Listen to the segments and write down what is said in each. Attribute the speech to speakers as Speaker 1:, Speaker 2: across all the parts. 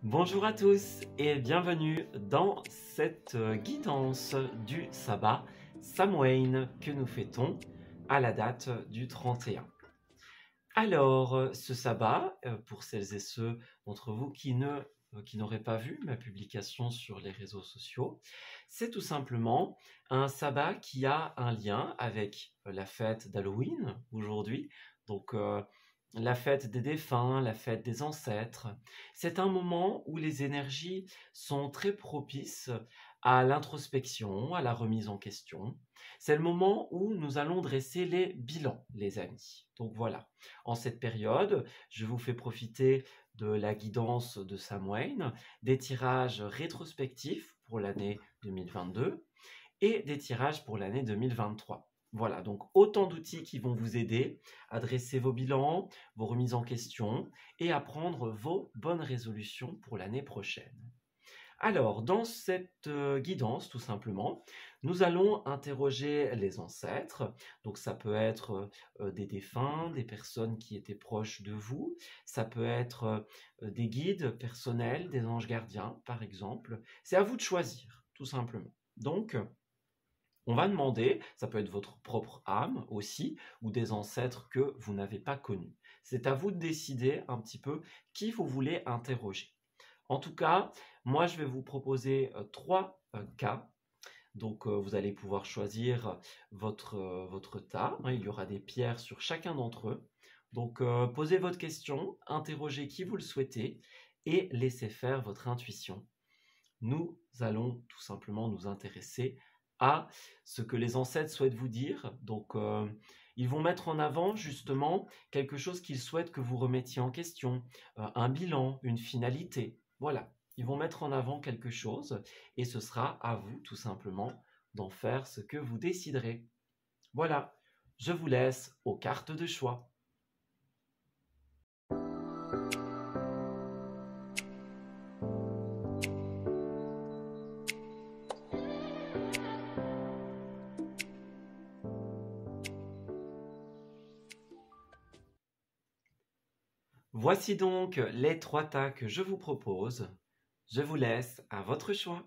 Speaker 1: Bonjour à tous et bienvenue dans cette guidance du sabbat Samhain que nous fêtons à la date du 31. Alors, ce sabbat, pour celles et ceux d'entre vous qui n'auraient pas vu ma publication sur les réseaux sociaux, c'est tout simplement un sabbat qui a un lien avec la fête d'Halloween aujourd'hui. Donc, la fête des défunts, la fête des ancêtres. C'est un moment où les énergies sont très propices à l'introspection, à la remise en question. C'est le moment où nous allons dresser les bilans, les amis. Donc voilà, en cette période, je vous fais profiter de la guidance de Samhain, des tirages rétrospectifs pour l'année 2022 et des tirages pour l'année 2023. Voilà, donc autant d'outils qui vont vous aider à dresser vos bilans, vos remises en question et à prendre vos bonnes résolutions pour l'année prochaine. Alors, dans cette guidance, tout simplement, nous allons interroger les ancêtres. Donc, ça peut être des défunts, des personnes qui étaient proches de vous. Ça peut être des guides personnels, des anges gardiens, par exemple. C'est à vous de choisir, tout simplement. Donc, on va demander, ça peut être votre propre âme aussi, ou des ancêtres que vous n'avez pas connus. C'est à vous de décider un petit peu qui vous voulez interroger. En tout cas, moi je vais vous proposer trois cas. Donc vous allez pouvoir choisir votre tas. Il y aura des pierres sur chacun d'entre eux. Donc posez votre question, interrogez qui vous le souhaitez et laissez faire votre intuition. Nous allons tout simplement nous intéresser à ce que les ancêtres souhaitent vous dire. Donc, ils vont mettre en avant justement quelque chose qu'ils souhaitent que vous remettiez en question, un bilan, une finalité. Voilà, ils vont mettre en avant quelque chose et ce sera à vous tout simplement d'en faire ce que vous déciderez. Voilà, je vous laisse aux cartes de choix. Voici donc les trois tas que je vous propose. Je vous laisse à votre choix.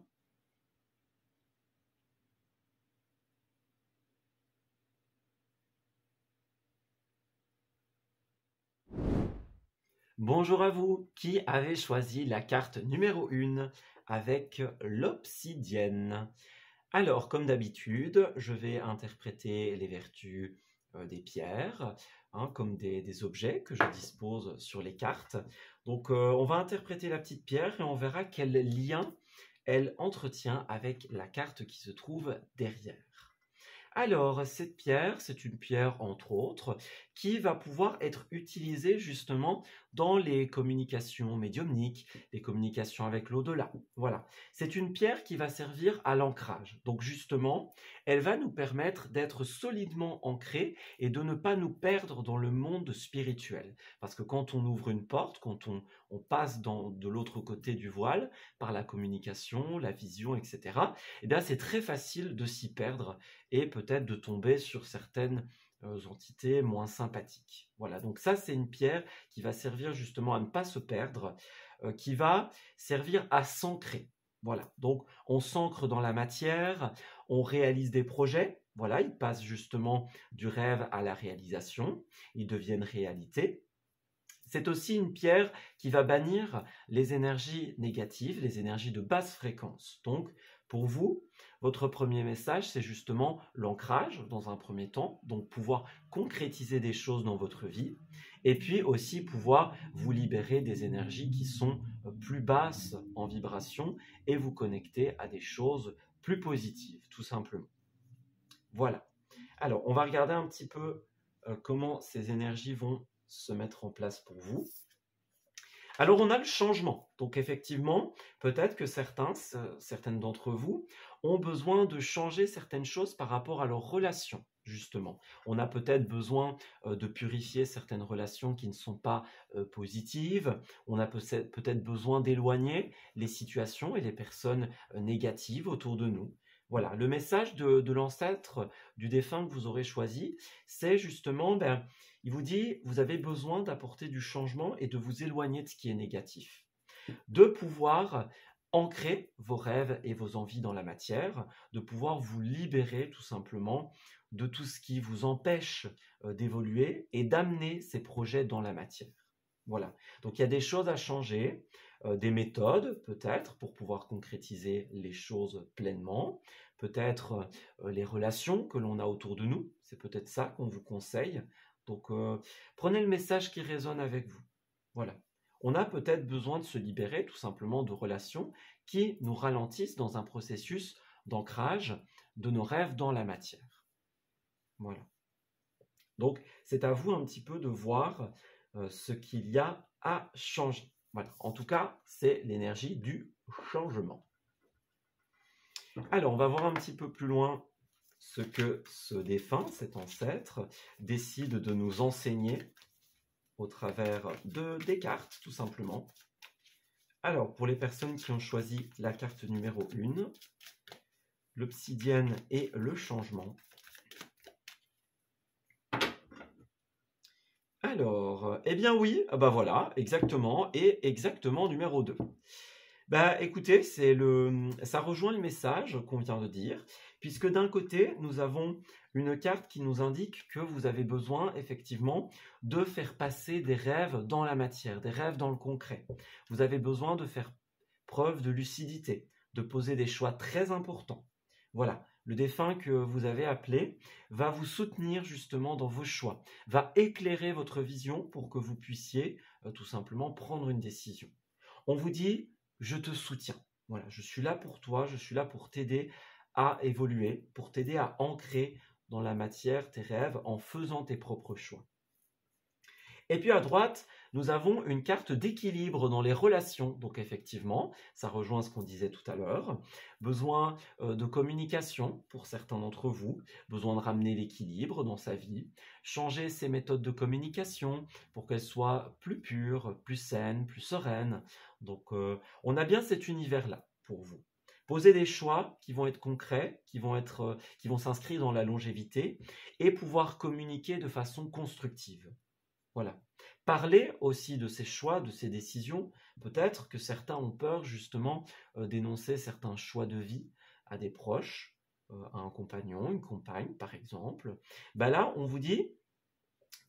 Speaker 1: Bonjour à vous qui avez choisi la carte numéro 1 avec l'obsidienne. Alors, comme d'habitude, je vais interpréter les vertus des pierres, comme des objets que je dispose sur les cartes. Donc, on va interpréter la petite pierre et on verra quel lien elle entretient avec la carte qui se trouve derrière. Alors, cette pierre, c'est une pierre, entre autres, qui va pouvoir être utilisée justement dans les communications médiumniques, les communications avec l'au-delà. Voilà, c'est une pierre qui va servir à l'ancrage. Donc justement, elle va nous permettre d'être solidement ancrés et de ne pas nous perdre dans le monde spirituel. Parce que quand on ouvre une porte, quand on passe de l'autre côté du voile, par la communication, la vision, etc., eh bien c'est très facile de s'y perdre et peut-être de tomber sur certaines entités moins sympathiques. Voilà, donc ça c'est une pierre qui va servir justement à ne pas se perdre, qui va servir à s'ancrer. Voilà, donc on s'ancre dans la matière, on réalise des projets, voilà, ils passent justement du rêve à la réalisation, ils deviennent réalité. C'est aussi une pierre qui va bannir les énergies négatives, les énergies de basse fréquence. Donc, pour vous, votre premier message, c'est justement l'ancrage dans un premier temps, donc pouvoir concrétiser des choses dans votre vie, et puis aussi pouvoir vous libérer des énergies qui sont plus basses en vibration et vous connecter à des choses plus positives, tout simplement. Voilà. Alors, on va regarder un petit peu comment ces énergies vont se mettre en place pour vous. Alors on a le changement, donc effectivement, peut-être que certaines d'entre vous ont besoin de changer certaines choses par rapport à leurs relations, justement. On a peut-être besoin de purifier certaines relations qui ne sont pas positives, on a peut-être besoin d'éloigner les situations et les personnes négatives autour de nous. Voilà, le message de l'ancêtre du défunt que vous aurez choisi, c'est justement, il vous dit, vous avez besoin d'apporter du changement et de vous éloigner de ce qui est négatif. de pouvoir ancrer vos rêves et vos envies dans la matière, de pouvoir vous libérer tout simplement de tout ce qui vous empêche d'évoluer et d'amener ces projets dans la matière. Voilà. Donc il y a des choses à changer, des méthodes peut-être pour pouvoir concrétiser les choses pleinement, peut-être les relations que l'on a autour de nous, c'est peut-être ça qu'on vous conseille. Donc prenez le message qui résonne avec vous. Voilà. On a peut-être besoin de se libérer tout simplement de relations qui nous ralentissent dans un processus d'ancrage de nos rêves dans la matière. Voilà. Donc, c'est à vous un petit peu de voir ce qu'il y a à changer. Voilà. En tout cas, c'est l'énergie du changement. Alors, on va voir un petit peu plus loin ce que ce défunt, cet ancêtre, décide de nous enseigner au travers des cartes, tout simplement. Alors, pour les personnes qui ont choisi la carte numéro 1, l'obsidienne et le changement. Alors, eh bien oui, bah voilà, exactement, et exactement numéro 2. Bah écoutez, ça rejoint le message qu'on vient de dire, puisque d'un côté, nous avons une carte qui nous indique que vous avez besoin effectivement de faire passer des rêves dans la matière, des rêves dans le concret. Vous avez besoin de faire preuve de lucidité, de poser des choix très importants. Voilà, le défunt que vous avez appelé va vous soutenir justement dans vos choix, va éclairer votre vision pour que vous puissiez tout simplement prendre une décision. On vous dit, je te soutiens. Voilà, je suis là pour toi, je suis là pour t'aider à évoluer, pour t'aider à ancrer dans la matière tes rêves en faisant tes propres choix. Et puis à droite, nous avons une carte d'équilibre dans les relations. Donc effectivement, ça rejoint ce qu'on disait tout à l'heure. Besoin de communication pour certains d'entre vous, besoin de ramener l'équilibre dans sa vie, changer ses méthodes de communication pour qu'elles soient plus pures, plus saines, plus sereines. Donc on a bien cet univers-là pour vous. Poser des choix qui vont être concrets, qui vont s'inscrire dans la longévité et pouvoir communiquer de façon constructive. Voilà. Parler aussi de ces choix, de ces décisions. Peut-être que certains ont peur justement d'énoncer certains choix de vie à des proches, à un compagnon, une compagne par exemple. Ben là, on vous dit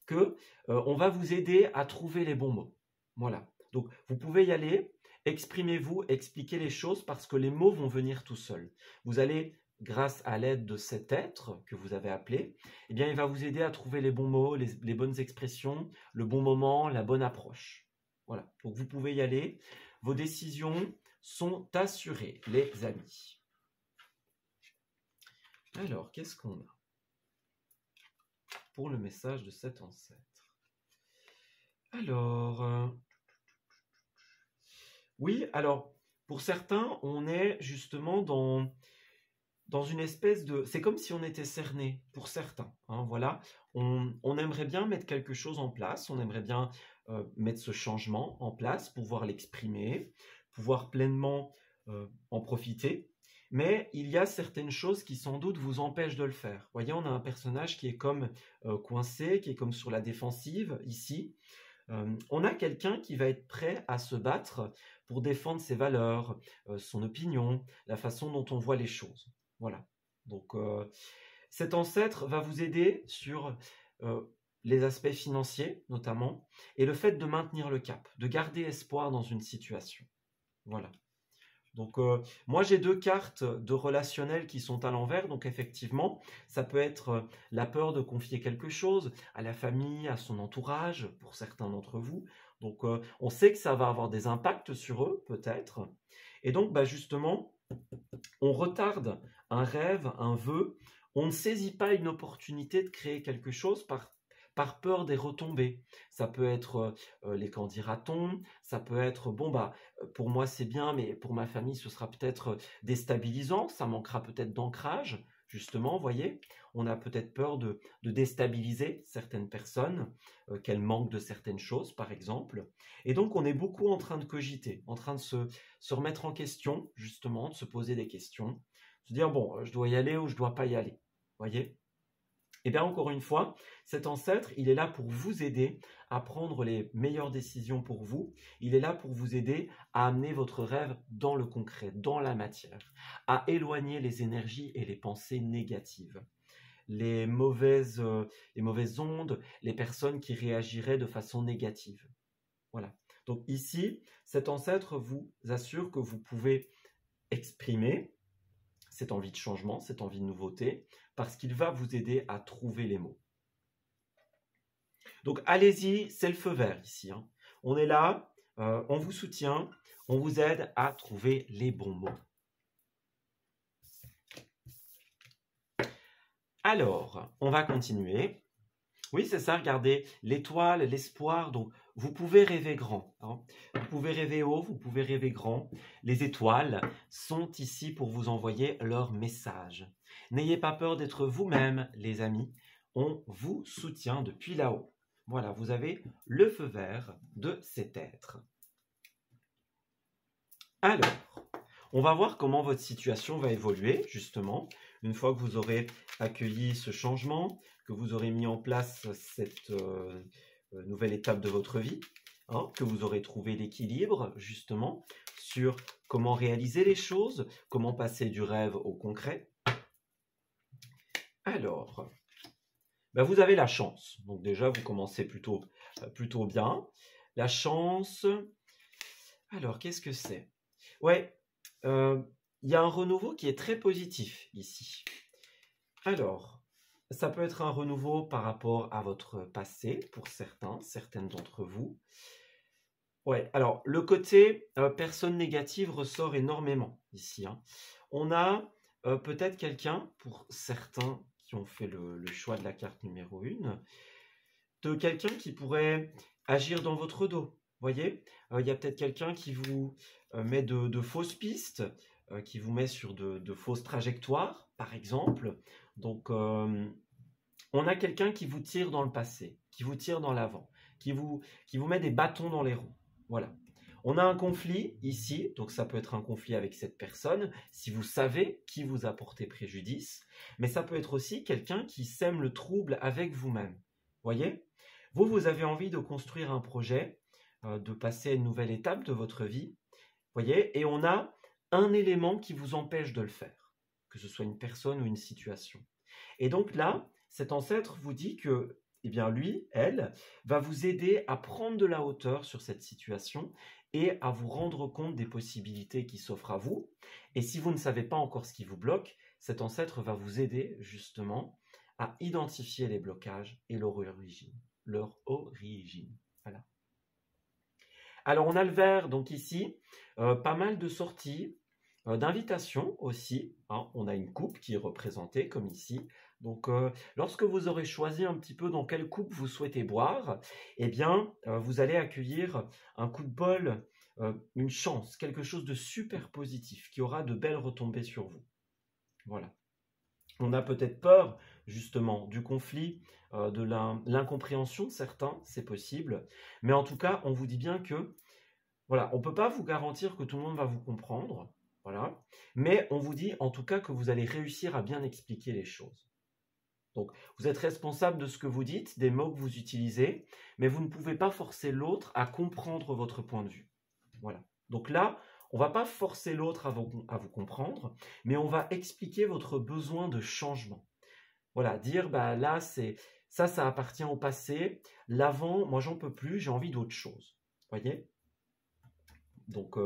Speaker 1: que on va vous aider à trouver les bons mots. Voilà. Donc vous pouvez y aller, exprimez-vous, expliquez les choses parce que les mots vont venir tout seuls. Vous allez grâce à l'aide de cet être que vous avez appelé, eh bien, il va vous aider à trouver les bons mots, les bonnes expressions, le bon moment, la bonne approche. Voilà, donc vous pouvez y aller. Vos décisions sont assurées, les amis. Alors, qu'est-ce qu'on a pour le message de cet ancêtre? Alors, oui, alors, pour certains, on est justement dans une espèce de... C'est comme si on était cerné, pour certains. Hein, voilà. On aimerait bien mettre quelque chose en place, on aimerait bien mettre ce changement en place, pouvoir l'exprimer, pouvoir pleinement en profiter. Mais il y a certaines choses qui sans doute vous empêchent de le faire. Vous voyez, on a un personnage qui est comme coincé, qui est comme sur la défensive, ici. On a quelqu'un qui va être prêt à se battre pour défendre ses valeurs, son opinion, la façon dont on voit les choses. Voilà. Donc, cet ancêtre va vous aider sur les aspects financiers, notamment, et le fait de maintenir le cap, de garder espoir dans une situation. Voilà. Donc, moi, j'ai 2 cartes de relationnel qui sont à l'envers. Donc, effectivement, ça peut être la peur de confier quelque chose à la famille, à son entourage, pour certains d'entre vous. Donc, on sait que ça va avoir des impacts sur eux, peut-être. Et donc, bah, justement, on retarde un rêve, un vœu, on ne saisit pas une opportunité de créer quelque chose par peur des retombées. Ça peut être les qu'en dira-t-on, ça peut être, bon bah, pour moi c'est bien, mais pour ma famille ce sera peut-être déstabilisant, ça manquera peut-être d'ancrage, justement, vous voyez, on a peut-être peur de déstabiliser certaines personnes, qu'elles manquent de certaines choses, par exemple. Et donc, on est beaucoup en train de cogiter, en train de se remettre en question, justement, de se poser des questions, se dire, bon, je dois y aller ou je dois pas y aller, vous voyez. Et bien encore une fois, cet ancêtre, il est là pour vous aider à prendre les meilleures décisions pour vous. Il est là pour vous aider à amener votre rêve dans le concret, dans la matière, à éloigner les énergies et les pensées négatives, les mauvaises ondes, les personnes qui réagiraient de façon négative. Voilà. Donc ici, cet ancêtre vous assure que vous pouvez exprimer cette envie de changement, cette envie de nouveauté, parce qu'il va vous aider à trouver les mots. Donc allez-y, c'est le feu vert ici. Hein. On est là, on vous soutient, on vous aide à trouver les bons mots. Alors, on va continuer. Oui, c'est ça, regardez, l'étoile, l'espoir, donc vous pouvez rêver grand. Hein. Vous pouvez rêver haut, vous pouvez rêver grand. Les étoiles sont ici pour vous envoyer leur message. N'ayez pas peur d'être vous-même, les amis. On vous soutient depuis là-haut. Voilà, vous avez le feu vert de cet être. Alors, on va voir comment votre situation va évoluer, justement, une fois que vous aurez accueilli ce changement, que vous aurez mis en place cette nouvelle étape de votre vie, hein, que vous aurez trouvé l'équilibre, justement, sur comment réaliser les choses, comment passer du rêve au concret. Alors, ben vous avez la chance. Donc déjà, vous commencez plutôt bien. La chance, alors, qu'est-ce que c'est? Ouais, il y a un renouveau qui est très positif ici. Alors, ça peut être un renouveau par rapport à votre passé, pour certaines d'entre vous. Ouais, alors, le côté personne négative ressort énormément ici. Hein. On a peut-être quelqu'un, pour certains qui ont fait le choix de la carte numéro 1, de quelqu'un qui pourrait agir dans votre dos. Voyez, il y a peut-être quelqu'un qui vous met de fausses pistes, qui vous met sur de fausses trajectoires, par exemple. Donc, on a quelqu'un qui vous tire dans le passé, qui vous tire dans l'avant, qui vous met des bâtons dans les roues. Voilà. On a un conflit ici, donc ça peut être un conflit avec cette personne, si vous savez qui vous a porté préjudice, mais ça peut être aussi quelqu'un qui sème le trouble avec vous-même. Voyez ? Vous avez envie de construire un projet, de passer à une nouvelle étape de votre vie, voyez, et on a un élément qui vous empêche de le faire, que ce soit une personne ou une situation. Et donc là, cet ancêtre vous dit que, eh bien lui, elle, va vous aider à prendre de la hauteur sur cette situation et à vous rendre compte des possibilités qui s'offrent à vous. Et si vous ne savez pas encore ce qui vous bloque, cet ancêtre va vous aider justement à identifier les blocages et leur origine. Voilà. Alors on a le vert, donc ici, pas mal de sorties, d'invitations aussi. Hein. On a une coupe qui est représentée comme ici. Donc lorsque vous aurez choisi un petit peu dans quelle coupe vous souhaitez boire, eh bien vous allez accueillir un coup de bol, une chance, quelque chose de super positif qui aura de belles retombées sur vous. Voilà. On a peut-être peur, justement, du conflit, de l'incompréhension de certains, c'est possible. Mais en tout cas, on vous dit bien que, voilà, on ne peut pas vous garantir que tout le monde va vous comprendre, voilà. Mais on vous dit en tout cas que vous allez réussir à bien expliquer les choses. Donc, vous êtes responsable de ce que vous dites, des mots que vous utilisez, mais vous ne pouvez pas forcer l'autre à comprendre votre point de vue. Voilà. Donc là, on ne va pas forcer l'autre à vous comprendre, mais on va expliquer votre besoin de changement. Voilà, dire, bah là, ça appartient au passé. L'avant, moi, j'en peux plus, j'ai envie d'autre chose. Voyez? Donc,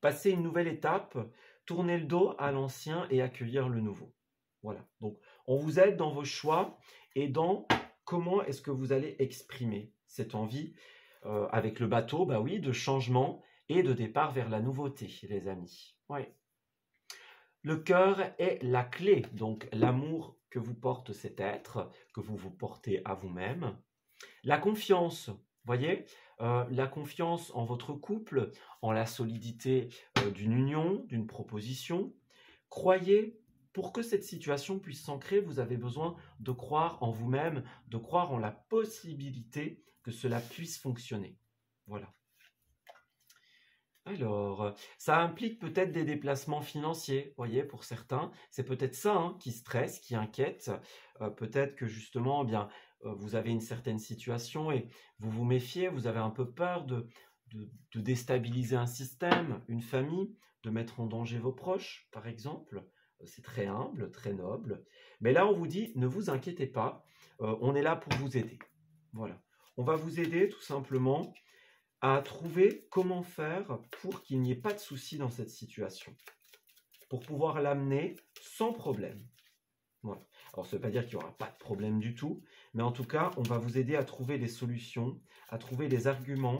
Speaker 1: passer une nouvelle étape, tourner le dos à l'ancien et accueillir le nouveau. Voilà. Donc, on vous aide dans vos choix et dans comment est-ce que vous allez exprimer cette envie avec le bateau, bah oui, de changement et de départ vers la nouveauté, les amis. Ouais. Le cœur est la clé, donc l'amour que vous porte cet être, que vous vous portez à vous-même. La confiance, voyez, la confiance en votre couple, en la solidité d'une union, d'une proposition. Croyez, pour que cette situation puisse s'ancrer, vous avez besoin de croire en vous-même, de croire en la possibilité que cela puisse fonctionner. Voilà. Alors, ça implique peut-être des déplacements financiers, vous voyez, pour certains. C'est peut-être ça hein, qui stresse, qui inquiète. Peut-être que justement, eh bien, vous avez une certaine situation et vous vous méfiez, vous avez un peu peur de déstabiliser un système, une famille, de mettre en danger vos proches, par exemple. C'est très humble, très noble. Mais là, on vous dit, ne vous inquiétez pas, on est là pour vous aider. Voilà. On va vous aider tout simplement à trouver comment faire pour qu'il n'y ait pas de souci dans cette situation, pour pouvoir l'amener sans problème. Voilà. Alors, ça ne veut pas dire qu'il n'y aura pas de problème du tout, mais en tout cas, on va vous aider à trouver des solutions, à trouver des arguments,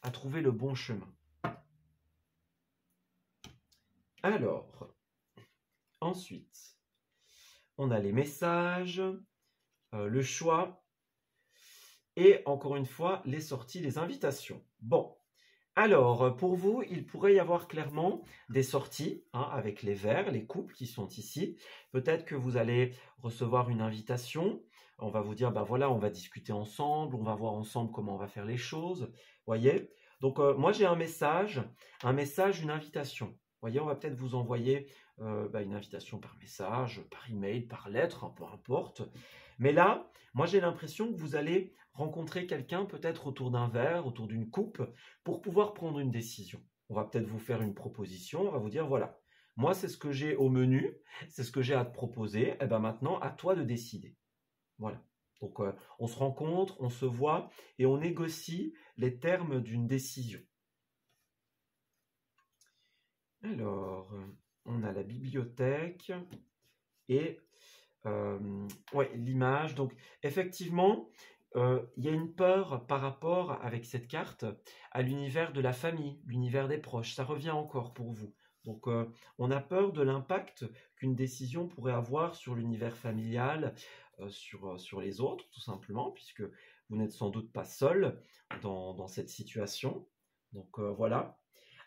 Speaker 1: à trouver le bon chemin. Alors, ensuite, on a les messages, le choix, et encore une fois, les sorties, les invitations. Bon, alors, pour vous, il pourrait y avoir clairement des sorties hein, avec les vers, les couples qui sont ici. Peut-être que vous allez recevoir une invitation. On va vous dire, bah voilà, on va discuter ensemble, on va voir ensemble comment on va faire les choses. Voyez? Donc, moi, j'ai un message, une invitation. Voyez, on va peut-être vous envoyer une invitation par message, par email, par lettre, hein, peu importe. Mais là, moi, j'ai l'impression que vous allez rencontrer quelqu'un peut-être autour d'un verre, autour d'une coupe, pour pouvoir prendre une décision. On va peut-être vous faire une proposition, on va vous dire, voilà, moi, c'est ce que j'ai au menu, c'est ce que j'ai à te proposer, et bien maintenant, à toi de décider. Voilà. Donc, on se rencontre, on se voit, et on négocie les termes d'une décision. Alors, on a la bibliothèque et l'image. Donc, effectivement, il y a une peur par rapport avec cette carte à l'univers de la famille, l'univers des proches. Ça revient encore pour vous. Donc, on a peur de l'impact qu'une décision pourrait avoir sur l'univers familial, sur les autres, tout simplement, puisque vous n'êtes sans doute pas seul dans cette situation. Donc, voilà.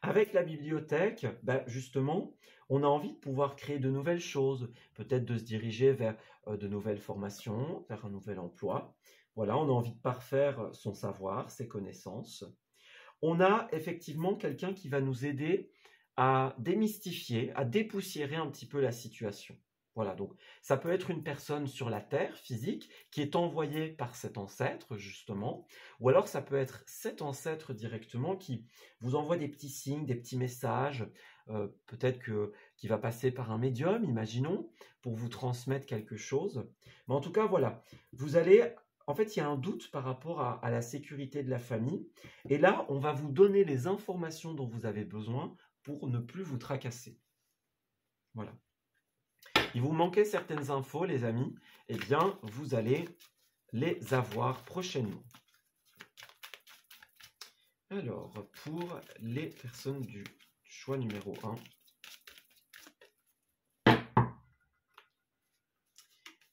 Speaker 1: Avec la bibliothèque, justement, on a envie de pouvoir créer de nouvelles choses, peut-être de se diriger vers de nouvelles formations, vers un nouvel emploi. Voilà, on a envie de parfaire son savoir, ses connaissances. On a effectivement quelqu'un qui va nous aider à démystifier, à dépoussiérer un petit peu la situation. Voilà, donc ça peut être une personne sur la Terre physique qui est envoyée par cet ancêtre, justement, ou alors ça peut être cet ancêtre directement qui vous envoie des petits signes, des petits messages, peut-être qui va passer par un médium, imaginons, pour vous transmettre quelque chose. Mais en tout cas, voilà, vous allez... En fait, il y a un doute par rapport à la sécurité de la famille. Et là, on va vous donner les informations dont vous avez besoin pour ne plus vous tracasser. Voilà. Il vous manquait certaines infos, les amis. Eh bien, vous allez les avoir prochainement. Alors, pour les personnes du choix numéro 1,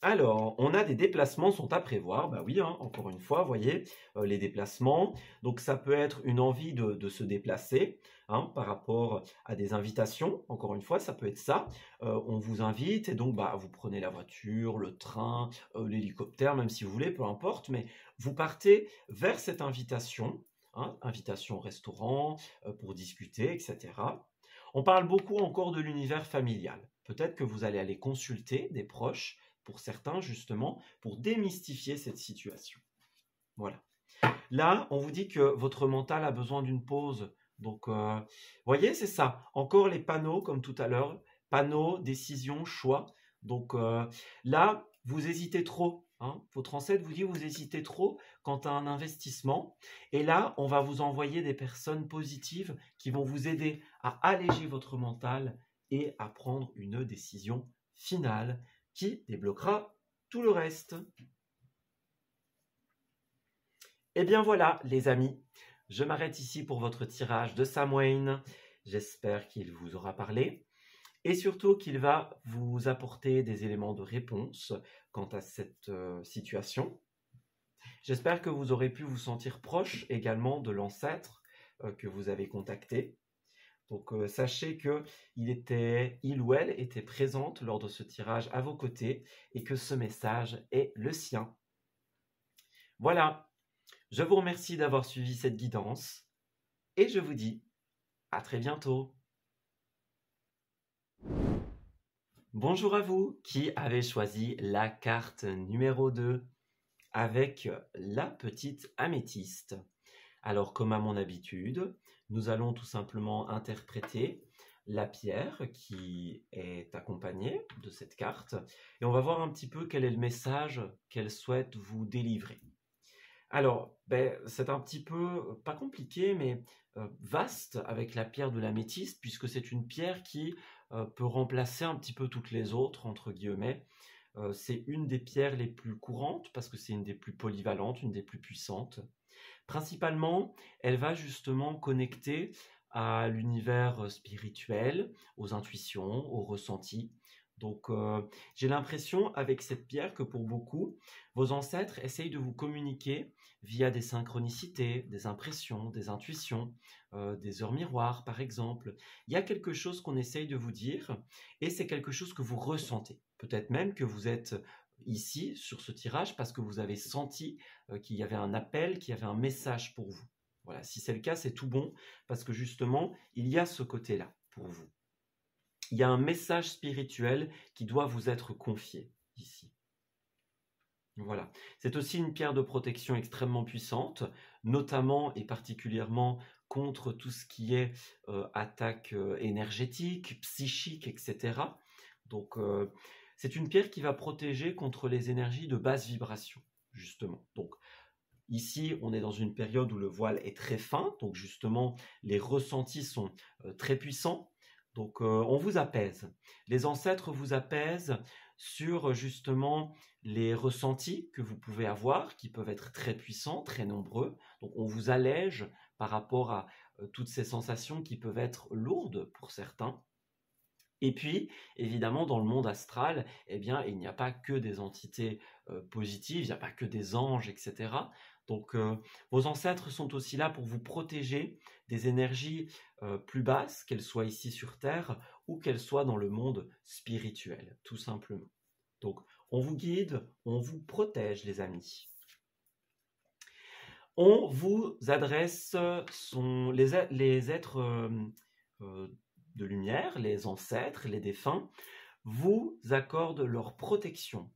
Speaker 1: alors, on a des déplacements sont à prévoir. Bah oui, hein, encore une fois, vous voyez, les déplacements. Donc, ça peut être une envie de se déplacer hein, par rapport à des invitations. Encore une fois, ça peut être ça. On vous invite et donc, vous prenez la voiture, le train, l'hélicoptère, même si vous voulez, peu importe. Mais vous partez vers cette invitation, hein, invitation au restaurant, pour discuter, etc. On parle beaucoup encore de l'univers familial. Peut-être que vous allez aller consulter des proches pour certains, justement, pour démystifier cette situation. Voilà. Là, on vous dit que votre mental a besoin d'une pause. Donc, vous voyez, c'est ça. Encore les panneaux, comme tout à l'heure. Panneaux, décision, choix. Donc, là, vous hésitez trop. Hein. Votre ancêtre vous dit vous hésitez trop quant à un investissement. Et là, on va vous envoyer des personnes positives qui vont vous aider à alléger votre mental et à prendre une décision finale qui débloquera tout le reste. Et bien voilà, les amis, je m'arrête ici pour votre tirage de Samhain. J'espère qu'il vous aura parlé et surtout qu'il va vous apporter des éléments de réponse quant à cette situation. J'espère que vous aurez pu vous sentir proche également de l'ancêtre que vous avez contacté. Donc, sachez qu'il ou elle était présente lors de ce tirage à vos côtés et que ce message est le sien. Voilà, je vous remercie d'avoir suivi cette guidance et je vous dis À très bientôt. Bonjour à vous qui avez choisi la carte numéro 2 avec la petite améthyste. Alors, comme à mon habitude, nous allons tout simplement interpréter la pierre qui est accompagnée de cette carte et on va voir un petit peu quel est le message qu'elle souhaite vous délivrer. Alors, c'est un petit peu, pas compliqué, mais vaste avec la pierre de l'améthyste, puisque c'est une pierre qui peut remplacer un petit peu toutes les autres, entre guillemets. C'est une des pierres les plus courantes, parce que c'est une des plus polyvalentes, une des plus puissantes. Principalement, elle va justement connecter à l'univers spirituel, aux intuitions, aux ressentis. Donc, j'ai l'impression avec cette pierre que pour beaucoup, vos ancêtres essayent de vous communiquer via des synchronicités, des impressions, des intuitions, des heures miroirs par exemple. Il y a quelque chose qu'on essaye de vous dire et c'est quelque chose que vous ressentez. Peut-être même que vous êtes ici sur ce tirage parce que vous avez senti qu'il y avait un appel, qu'il y avait un message pour vous. Voilà, si c'est le cas, c'est tout bon parce que justement, il y a ce côté-là pour vous. Il y a un message spirituel qui doit vous être confié ici. Voilà. C'est aussi une pierre de protection extrêmement puissante, notamment et particulièrement contre tout ce qui est attaque énergétique, psychique, etc. Donc, c'est une pierre qui va protéger contre les énergies de basse vibration, justement. Donc, ici, on est dans une période où le voile est très fin, donc justement, les ressentis sont très puissants. Donc, on vous apaise. Les ancêtres vous apaisent sur justement les ressentis que vous pouvez avoir, qui peuvent être très puissants, très nombreux. Donc, on vous allège par rapport à toutes ces sensations qui peuvent être lourdes pour certains. Et puis, évidemment, dans le monde astral, eh bien, il n'y a pas que des entités positives, il n'y a pas que des anges, etc. Donc, vos ancêtres sont aussi là pour vous protéger des énergies plus basses, qu'elles soient ici sur Terre ou qu'elles soient dans le monde spirituel, tout simplement. Donc, on vous guide, on vous protège, les amis. On vous adresse les êtres de lumière, les ancêtres, les défunts, vous accordent leur protection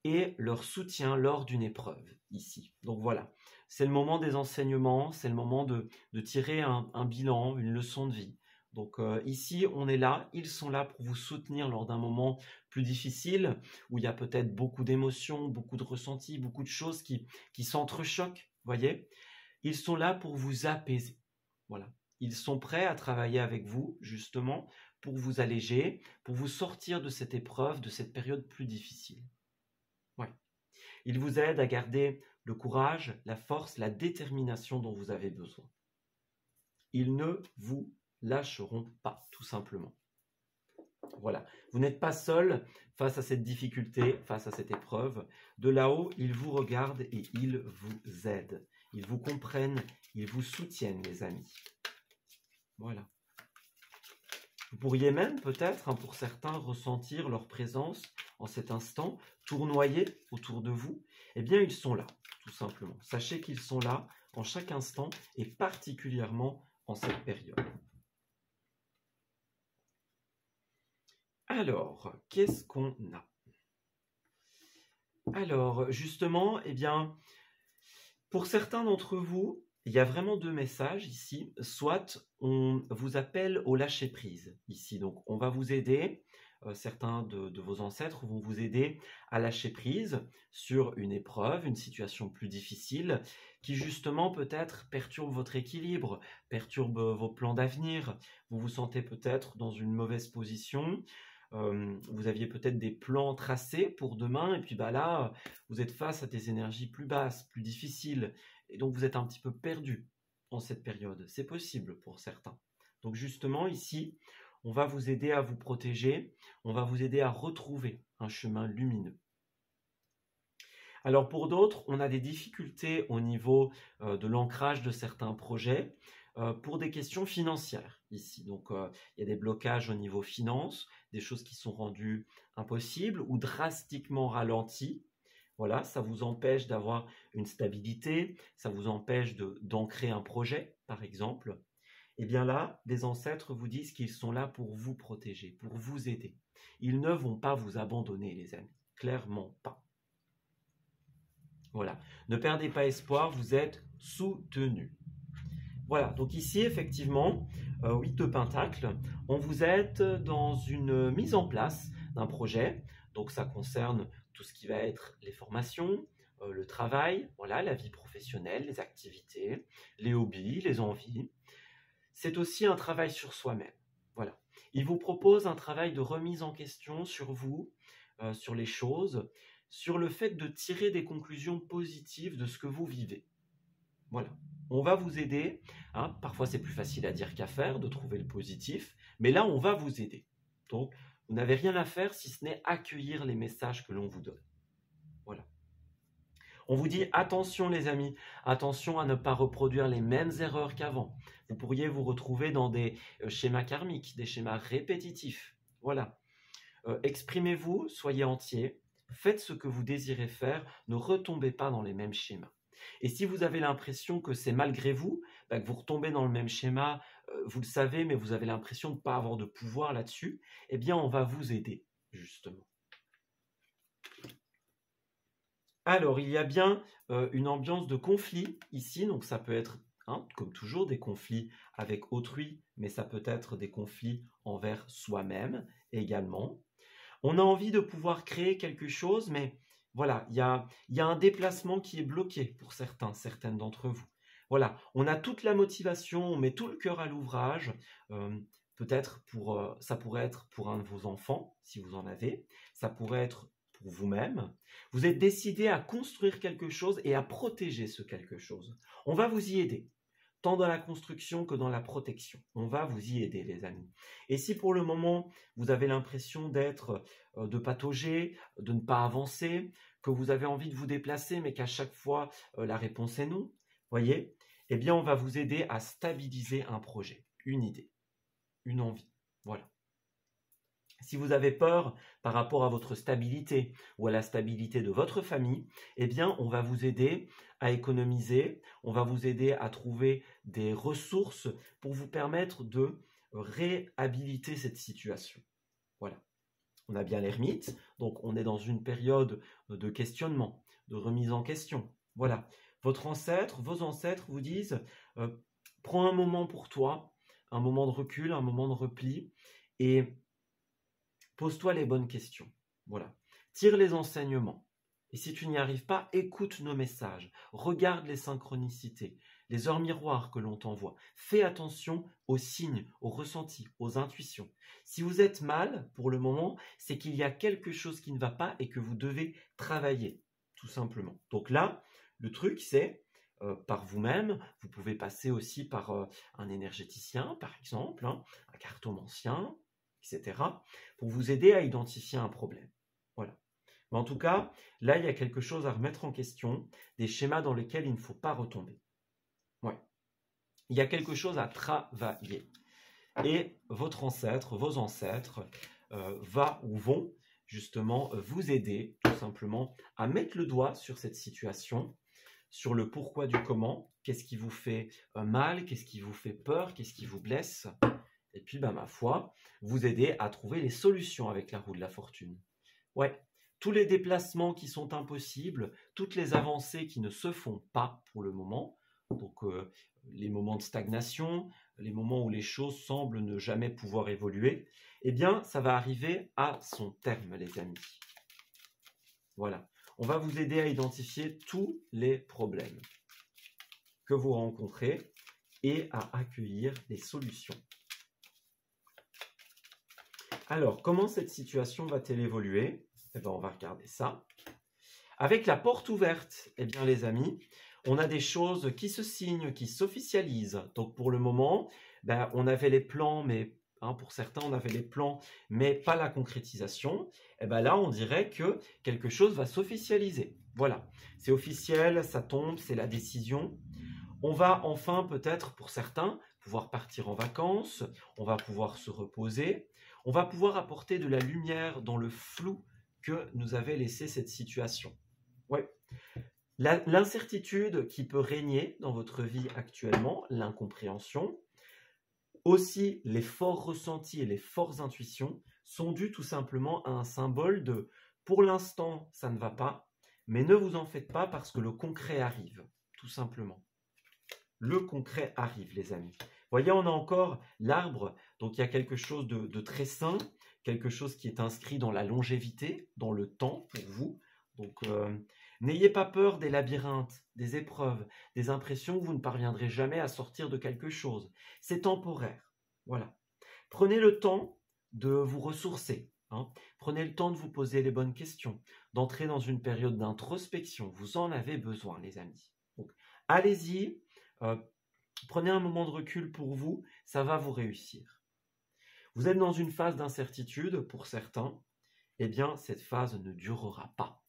Speaker 1: et leur soutien lors d'une épreuve, ici. Donc voilà, c'est le moment des enseignements, c'est le moment de tirer un bilan, une leçon de vie. Donc ici, on est là, ils sont là pour vous soutenir lors d'un moment plus difficile, où il y a peut-être beaucoup d'émotions, beaucoup de ressentis, beaucoup de choses qui s'entrechoquent, voyez. Ils sont là pour vous apaiser, voilà. Ils sont prêts à travailler avec vous, justement, pour vous alléger, pour vous sortir de cette épreuve, de cette période plus difficile. Ouais. Ils vous aident à garder le courage, la force, la détermination dont vous avez besoin. Ils ne vous lâcheront pas, tout simplement. Voilà. Vous n'êtes pas seul face à cette difficulté, face à cette épreuve. De là-haut, ils vous regardent et ils vous aident. Ils vous comprennent, ils vous soutiennent, les amis. Voilà. Vous pourriez même peut-être, pour certains, ressentir leur présence en cet instant, tournoyer autour de vous. Eh bien, ils sont là, tout simplement. Sachez qu'ils sont là en chaque instant et particulièrement en cette période. Alors, qu'est-ce qu'on a? Alors, justement, eh bien, pour certains d'entre vous, il y a vraiment deux messages ici. Soit on vous appelle au lâcher-prise ici. Donc, on va vous aider, certains de vos ancêtres vont vous aider à lâcher prise sur une épreuve, une situation plus difficile, qui justement peut-être perturbe votre équilibre, perturbe vos plans d'avenir. Vous vous sentez peut-être dans une mauvaise position. Vous aviez peut-être des plans tracés pour demain, et puis là, vous êtes face à des énergies plus basses, plus difficiles, et donc vous êtes un petit peu perdu en cette période. C'est possible pour certains. Donc justement, ici, on va vous aider à vous protéger, on va vous aider à retrouver un chemin lumineux. Alors pour d'autres, on a des difficultés au niveau de l'ancrage de certains projets pour des questions financières ici. Donc il y a des blocages au niveau finance, des choses qui sont rendues impossibles ou drastiquement ralenties. Voilà, ça vous empêche d'avoir une stabilité, ça vous empêche d'ancrer un projet, par exemple. eh bien là, les ancêtres vous disent qu'ils sont là pour vous protéger, pour vous aider. Ils ne vont pas vous abandonner, les amis. Clairement pas. Voilà. Ne perdez pas espoir, vous êtes soutenus. Voilà. Donc ici, effectivement, 8 de Pentacle, on vous aide dans une mise en place d'un projet. Donc ça concerne tout ce qui va être les formations, le travail, voilà, la vie professionnelle, les activités, les hobbies, les envies. C'est aussi un travail sur soi-même. Voilà. Il vous propose un travail de remise en question sur vous, sur les choses, sur le fait de tirer des conclusions positives de ce que vous vivez. Voilà. On va vous aider. Hein. Parfois, c'est plus facile à dire qu'à faire, de trouver le positif. Mais là, on va vous aider. Donc, vous n'avez rien à faire si ce n'est accueillir les messages que l'on vous donne. Voilà. On vous dit attention les amis, attention à ne pas reproduire les mêmes erreurs qu'avant. Vous pourriez vous retrouver dans des schémas karmiques, des schémas répétitifs. Voilà. Exprimez-vous, soyez entier, faites ce que vous désirez faire, ne retombez pas dans les mêmes schémas. Et si vous avez l'impression que c'est malgré vous, que vous retombez dans le même schéma, vous le savez, mais vous avez l'impression de ne pas avoir de pouvoir là-dessus, eh bien on va vous aider, justement. Alors, il y a bien une ambiance de conflit ici, donc ça peut être, comme toujours, des conflits avec autrui, mais ça peut être des conflits envers soi-même également. On a envie de pouvoir créer quelque chose, mais voilà, il y a un déplacement qui est bloqué pour certaines d'entre vous. Voilà, on a toute la motivation, on met tout le cœur à l'ouvrage, peut-être ça pourrait être pour un de vos enfants, si vous en avez, ça pourrait être pour vous-même. Vous êtes décidé à construire quelque chose et à protéger ce quelque chose. On va vous y aider, tant dans la construction que dans la protection. On va vous y aider, les amis. Et si pour le moment, vous avez l'impression de patauger, de ne pas avancer, que vous avez envie de vous déplacer, mais qu'à chaque fois, la réponse est non, voyez, eh bien, on va vous aider à stabiliser un projet, une idée, une envie. Voilà. Si vous avez peur par rapport à votre stabilité ou à la stabilité de votre famille, eh bien, on va vous aider à économiser, on va vous aider à trouver des ressources pour vous permettre de réhabiliter cette situation. Voilà. On a bien l'ermite, donc on est dans une période de questionnement, de remise en question. Voilà. Votre ancêtre, vos ancêtres vous disent prends un moment pour toi, un moment de recul, un moment de repli, et pose-toi les bonnes questions. Voilà. Tire les enseignements. Et si tu n'y arrives pas, écoute nos messages. Regarde les synchronicités, les heures miroirs que l'on t'envoie. Fais attention aux signes, aux ressentis, aux intuitions. Si vous êtes mal pour le moment, c'est qu'il y a quelque chose qui ne va pas et que vous devez travailler, tout simplement. Donc là, le truc, c'est par vous-même. Vous pouvez passer aussi par un énergéticien, par exemple, un cartomancien, etc., pour vous aider à identifier un problème. Voilà. Mais en tout cas, là, il y a quelque chose à remettre en question, des schémas dans lesquels il ne faut pas retomber. Ouais. Il y a quelque chose à travailler. Et votre ancêtre, vos ancêtres, vont justement vous aider, tout simplement, à mettre le doigt sur cette situation, sur le pourquoi du comment, qu'est-ce qui vous fait mal, qu'est-ce qui vous fait peur, qu'est-ce qui vous blesse. Et puis, ma foi, vous aider à trouver les solutions avec la roue de la fortune. Ouais, tous les déplacements qui sont impossibles, toutes les avancées qui ne se font pas pour le moment, donc les moments de stagnation, les moments où les choses semblent ne jamais pouvoir évoluer, eh bien, ça va arriver à son terme, les amis. Voilà, on va vous aider à identifier tous les problèmes que vous rencontrez et à accueillir les solutions. Alors, comment cette situation va-t-elle évoluer? Eh bien, on va regarder ça. Avec la porte ouverte, eh bien, les amis, on a des choses qui se signent, qui s'officialisent. Donc, pour le moment, on avait les plans, mais pour certains, on avait les plans, mais pas la concrétisation. Eh bien, là, on dirait que quelque chose va s'officialiser. Voilà, c'est officiel, ça tombe, c'est la décision. On va enfin, peut-être, pour certains, pouvoir partir en vacances, on va pouvoir se reposer. On va pouvoir apporter de la lumière dans le flou que nous avait laissé cette situation. Ouais. L'incertitude qui peut régner dans votre vie actuellement, l'incompréhension, Aussi, les forts ressentis et les fortes intuitions sont dus tout simplement à un symbole de pour l'instant, ça ne va pas, mais ne vous en faites pas parce que le concret arrive, tout simplement. Le concret arrive, les amis. Voyez, on a encore l'arbre, donc il y a quelque chose de très sain, quelque chose qui est inscrit dans la longévité, dans le temps pour vous. Donc, n'ayez pas peur des labyrinthes, des épreuves, des impressions où vous ne parviendrez jamais à sortir de quelque chose. C'est temporaire. Voilà. Prenez le temps de vous ressourcer. Hein. Prenez le temps de vous poser les bonnes questions, d'entrer dans une période d'introspection. Vous en avez besoin, les amis. Donc, allez-y. Prenez un moment de recul pour vous, ça va vous réussir. Vous êtes dans une phase d'incertitude pour certains, eh bien cette phase ne durera pas.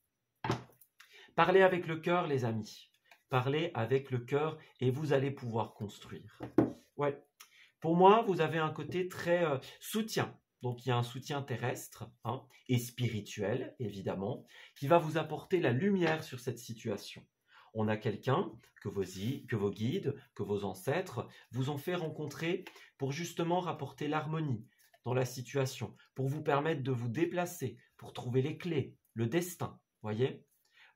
Speaker 1: Parlez avec le cœur, les amis. Parlez avec le cœur et vous allez pouvoir construire. Ouais. Pour moi, vous avez un côté très soutien. Donc il y a un soutien terrestre hein, et spirituel, évidemment, qui va vous apporter la lumière sur cette situation. On a quelqu'un que vos guides, que vos ancêtres vous ont fait rencontrer pour justement rapporter l'harmonie dans la situation, pour vous permettre de vous déplacer, pour trouver les clés, le destin, voyez,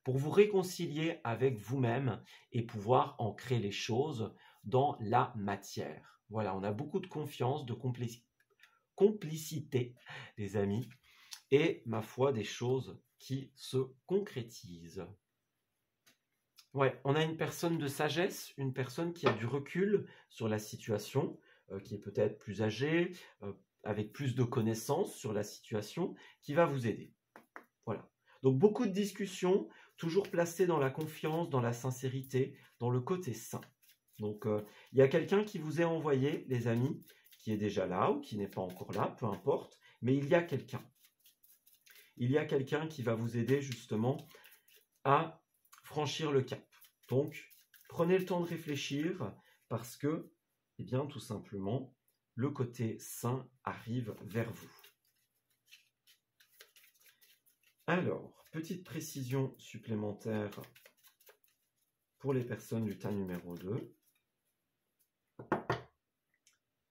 Speaker 1: pour vous réconcilier avec vous-même et pouvoir ancrer les choses dans la matière. Voilà, on a beaucoup de confiance, de complicité, les amis, et ma foi, des choses qui se concrétisent. Ouais, on a une personne de sagesse, une personne qui a du recul sur la situation, qui est peut-être plus âgée, avec plus de connaissances sur la situation, qui va vous aider. Voilà. Donc beaucoup de discussions, toujours placées dans la confiance, dans la sincérité, dans le côté sain. Donc il y a quelqu'un qui vous est envoyé, les amis, qui est déjà là ou qui n'est pas encore là, peu importe, mais il y a quelqu'un. Il y a quelqu'un qui va vous aider justement à franchir le cap. Donc, prenez le temps de réfléchir parce que, eh bien, tout simplement, le côté sain arrive vers vous. Alors, petite précision supplémentaire pour les personnes du tas numéro 2.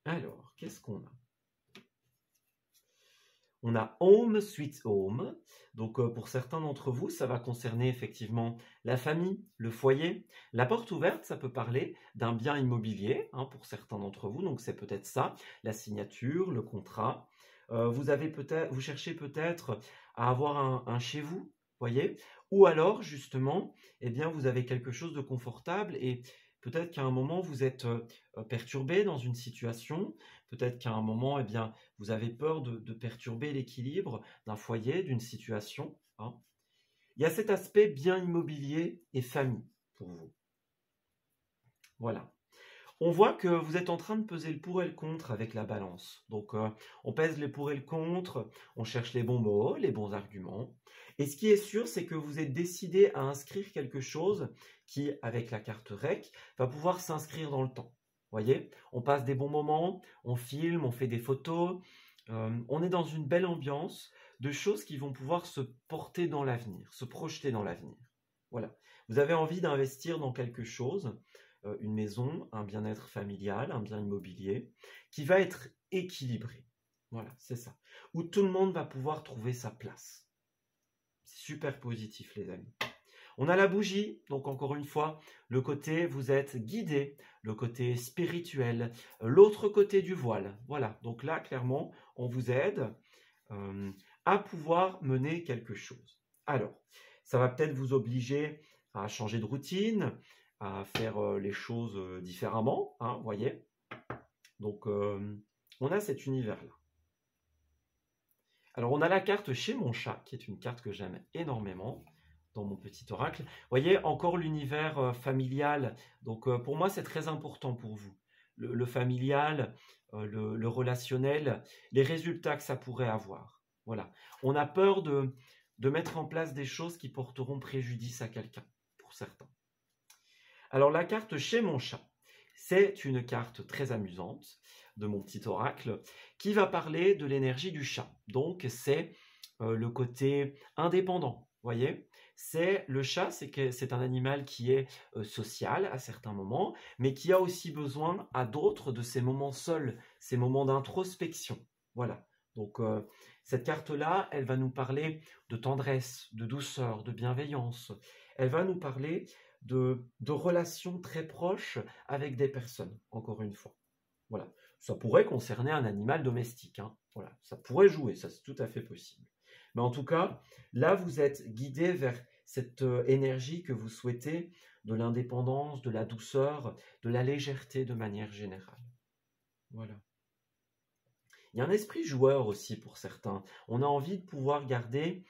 Speaker 1: Alors, qu'est-ce qu'on a ? On a Home Sweet Home. Donc, pour certains d'entre vous, ça va concerner effectivement la famille, le foyer. La porte ouverte, ça peut parler d'un bien immobilier hein, pour certains d'entre vous. Donc, c'est peut-être ça, la signature, le contrat. Vous cherchez peut-être à avoir un chez vous, voyez. Ou alors, justement, eh bien, vous avez quelque chose de confortable et peut-être qu'à un moment, vous êtes perturbé dans une situation. Peut-être qu'à un moment, eh bien, vous avez peur de perturber l'équilibre d'un foyer, d'une situation. Hein. Il y a cet aspect bien immobilier et famille pour vous. Voilà. On voit que vous êtes en train de peser le pour et le contre avec la balance. Donc, on pèse les pour et le contre, on cherche les bons mots, les bons arguments. Et ce qui est sûr, c'est que vous êtes décidé à inscrire quelque chose qui, avec la carte REC, va pouvoir s'inscrire dans le temps. Voyez, on passe des bons moments, on filme, on fait des photos. On est dans une belle ambiance de choses qui vont pouvoir se porter dans l'avenir, se projeter dans l'avenir. Voilà. Vous avez envie d'investir dans quelque chose, une maison, un bien-être familial, un bien immobilier, qui va être équilibré. Voilà, c'est ça. Où tout le monde va pouvoir trouver sa place. C'est super positif, les amis. On a la bougie, donc encore une fois, le côté vous êtes guidé, le côté spirituel, l'autre côté du voile. Voilà, donc là, clairement, on vous aide à pouvoir mener quelque chose. Alors, ça va peut-être vous obliger à changer de routine, à faire les choses différemment, hein, voyez. Donc, on a cet univers-là. Alors, on a la carte chez mon chat, qui est une carte que j'aime énormément dans mon petit oracle. Vous voyez, encore l'univers familial. Donc, pour moi, c'est très important pour vous. Le familial, le relationnel, les résultats que ça pourrait avoir. Voilà. On a peur de mettre en place des choses qui porteront préjudice à quelqu'un, pour certains. Alors, la carte chez mon chat, c'est une carte très amusante de mon petit oracle qui va parler de l'énergie du chat. Donc, c'est le côté indépendant, voyez. Le chat, c'est un animal qui est social à certains moments, mais qui a aussi besoin à d'autres de ces moments seuls, ces moments d'introspection. Voilà. Donc cette carte-là, elle va nous parler de tendresse, de douceur, de bienveillance. Elle va nous parler de relations très proches avec des personnes, encore une fois. Voilà. Ça pourrait concerner un animal domestique, hein. Voilà. Ça pourrait jouer, ça c'est tout à fait possible. Mais en tout cas, là, vous êtes guidé vers cette énergie que vous souhaitez, de l'indépendance, de la douceur, de la légèreté de manière générale. Voilà. Il y a un esprit joueur aussi pour certains. On a envie de pouvoir garder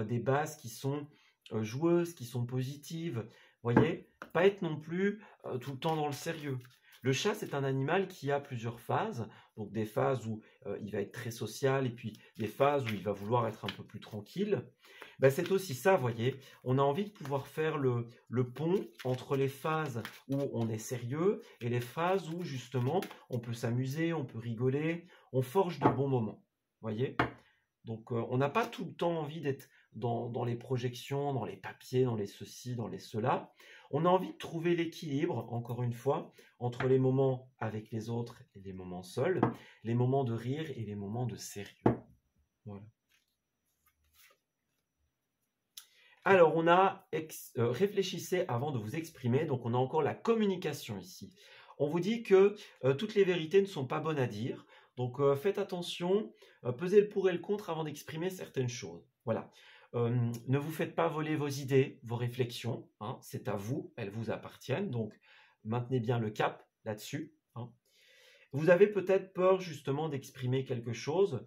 Speaker 1: des bases qui sont joueuses, qui sont positives. Voyez, pas être non plus tout le temps dans le sérieux. Le chat, c'est un animal qui a plusieurs phases. Donc des phases où il va être très social et puis des phases où il va vouloir être un peu plus tranquille. Ben, c'est aussi ça, voyez. On a envie de pouvoir faire le pont entre les phases où on est sérieux et les phases où justement on peut s'amuser, on peut rigoler, on forge de bons moments. Voyez. Donc on n'a pas tout le temps envie d'être dans les projections, dans les papiers, dans les ceci, dans les cela. On a envie de trouver l'équilibre, encore une fois, entre les moments avec les autres et les moments seuls, les moments de rire et les moments de sérieux. Voilà. Alors, réfléchissez avant de vous exprimer. Donc, on a encore la communication ici. On vous dit que toutes les vérités ne sont pas bonnes à dire. Donc, faites attention, pesez le pour et le contre avant d'exprimer certaines choses. Voilà. Ne vous faites pas voler vos idées, vos réflexions. Hein, c'est à vous, elles vous appartiennent. Donc, maintenez bien le cap là-dessus. Hein. Vous avez peut-être peur justement d'exprimer quelque chose